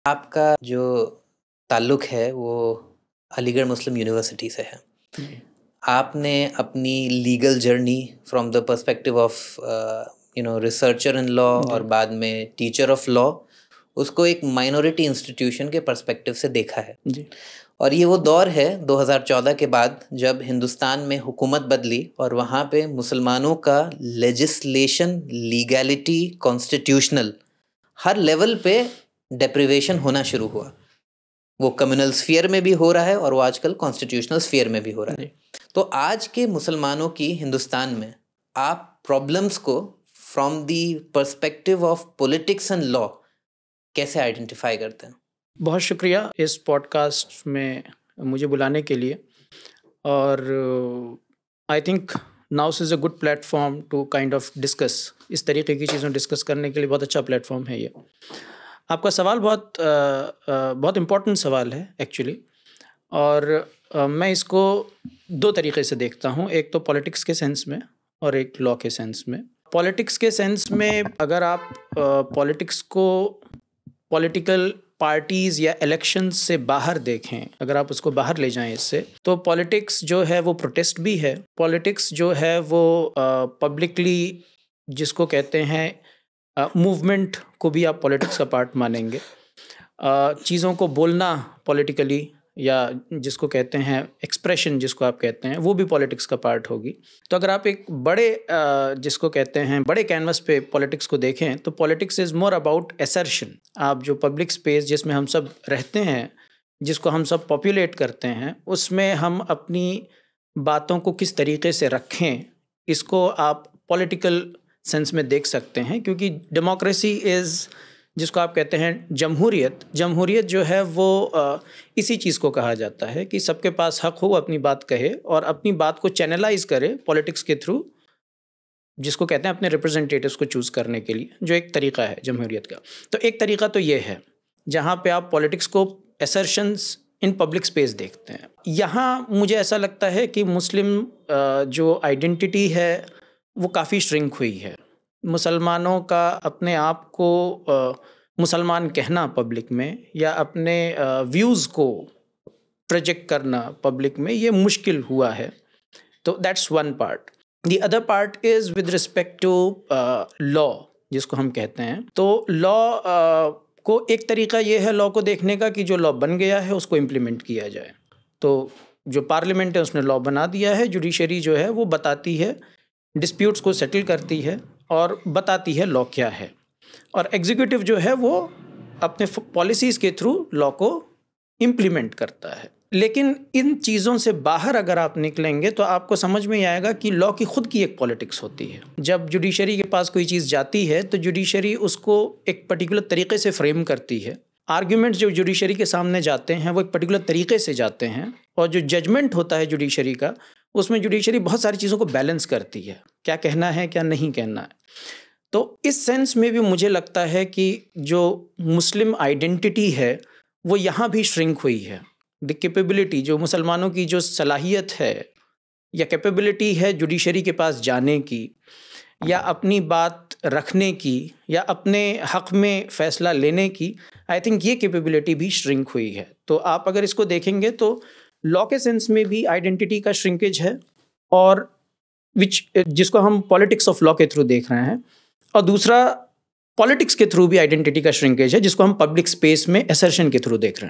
आपका जो ताल्लुक़ है वो अलीगढ़ मुस्लिम यूनिवर्सिटी से है। आपने अपनी legal journey from the perspective of researcher in law और बाद में टीचर ऑफ लॉ उसको एक माइनॉरिटी इंस्टीट्यूशन के पर्सपेक्टिव से देखा है जी। और ये वो दौर है 2014 के बाद जब हिंदुस्तान में हुकूमत बदली और वहाँ पे मुसलमानों का लेजिस्लेशन, लीगैलिटी, कॉन्स्टिट्यूशनल हर लेवल पे डेप्रिवेशन होना शुरू हुआ। वो कम्युनल स्फीयर में भी हो रहा है और वो आजकल कॉन्स्टिट्यूशनल स्फीयर में भी हो रहा है। तो आज के मुसलमानों की हिंदुस्तान में आप प्रॉब्लम्स को from the perspective of politics and law कैसे आइडेंटिफाई करते हैं? बहुत शुक्रिया इस पॉडकास्ट में मुझे बुलाने के लिए और I think now is a good platform to kind of discuss, इस तरीके की चीज़ों डिस्कस करने के लिए बहुत अच्छा प्लेटफॉर्म है ये। आपका सवाल बहुत इम्पोर्टेंट सवाल है एक्चुअली, और मैं इसको दो तरीके से देखता हूँ, एक तो पॉलिटिक्स के सेंस में और एक लॉ के सेंस में। पॉलिटिक्स के सेंस में अगर आप पॉलिटिक्स को पॉलिटिकल पार्टीज़ या इलेक्शंस से बाहर देखें, अगर आप उसको बाहर ले जाएं इससे, तो पॉलिटिक्स जो है वो प्रोटेस्ट भी है। पॉलिटिक्स जो है वो पब्लिकली जिसको कहते हैं मूवमेंट को भी आप पॉलिटिक्स का पार्ट मानेंगे। चीज़ों को बोलना पॉलिटिकली या जिसको कहते हैं एक्सप्रेशन जिसको आप कहते हैं, वो भी पॉलिटिक्स का पार्ट होगी। तो अगर आप एक बड़े जिसको कहते हैं बड़े कैनवस पे पॉलिटिक्स को देखें तो politics is more about assertion. आप जो पब्लिक स्पेस जिसमें हम सब रहते हैं, जिसको हम सब पॉपुलेट करते हैं, उसमें हम अपनी बातों को किस तरीके से रखें, इसको आप पॉलिटिकल सेंस में देख सकते हैं। क्योंकि डेमोक्रेसी इज़ जिसको आप कहते हैं जमहूरियत जो है वो इसी चीज़ को कहा जाता है कि सबके पास हक हो अपनी बात कहे और अपनी बात को चैनलाइज करे पॉलिटिक्स के थ्रू, जिसको कहते हैं अपने रिप्रेजेंटेटिव्स को चूज़ करने के लिए, जो एक तरीका है जमहूरियत का। तो एक तरीका तो ये है जहाँ पे आप पॉलिटिक्स को असर्शंस इन पब्लिक स्पेस देखते हैं। यहाँ मुझे ऐसा लगता है कि मुस्लिम जो आइडेंटिटी है वो काफ़ी श्रिंक हुई है। मुसलमानों का अपने आप को मुसलमान कहना पब्लिक में या अपने व्यूज़ को प्रोजेक्ट करना पब्लिक में, ये मुश्किल हुआ है। तो that's one part. The other part is with respect to law जिसको हम कहते हैं। तो लॉ को एक तरीका ये है लॉ को देखने का कि जो लॉ बन गया है उसको इम्प्लीमेंट किया जाए। तो जो पार्लियामेंट है उसने लॉ बना दिया है, जुडिशरी जो है वो बताती है, डिस्प्यूट्स को सेटल करती है और बताती है लॉ क्या है, और एग्जीक्यूटिव जो है वो अपने पॉलिसीज़ के थ्रू लॉ को इम्प्लीमेंट करता है। लेकिन इन चीज़ों से बाहर अगर आप निकलेंगे तो आपको समझ में आएगा कि लॉ की खुद की एक पॉलिटिक्स होती है। जब जुडिशरी के पास कोई चीज़ जाती है तो जुडिशरी उसको एक पर्टिकुलर तरीके से फ्रेम करती है। आर्ग्यूमेंट्स जो जुडिशरी के सामने जाते हैं वो एक पर्टिकुलर तरीके से जाते हैं, और जो जजमेंट होता है जुडिशरी का, उसमें जुडिशरी बहुत सारी चीज़ों को बैलेंस करती है, क्या कहना है क्या नहीं कहना है। तो इस सेंस में भी मुझे लगता है कि जो मुस्लिम आइडेंटिटी है वो यहाँ भी श्रिंक हुई है। द कैपेबिलिटी, जो मुसलमानों की जो सलाहियत है या कैपेबिलिटी है जुडिशरी के पास जाने की या अपनी बात रखने की या अपने हक़ में फ़ैसला लेने की, आई थिंक ये कैपेबिलिटी भी श्रिंक हुई है। तो आप अगर इसको देखेंगे तो लॉ के सेंस में भी आइडेंटिटी का श्रिंकेज है, और जिसको हम पॉलिटिक्स ऑफ लॉ के थ्रू देख रहे हैं, और दूसरा पॉलिटिक्स के थ्रू भी आइडेंटिटी का श्रिंकेज है जिसको हम पब्लिक स्पेस में असर्शन के थ्रू देख रहे हैं।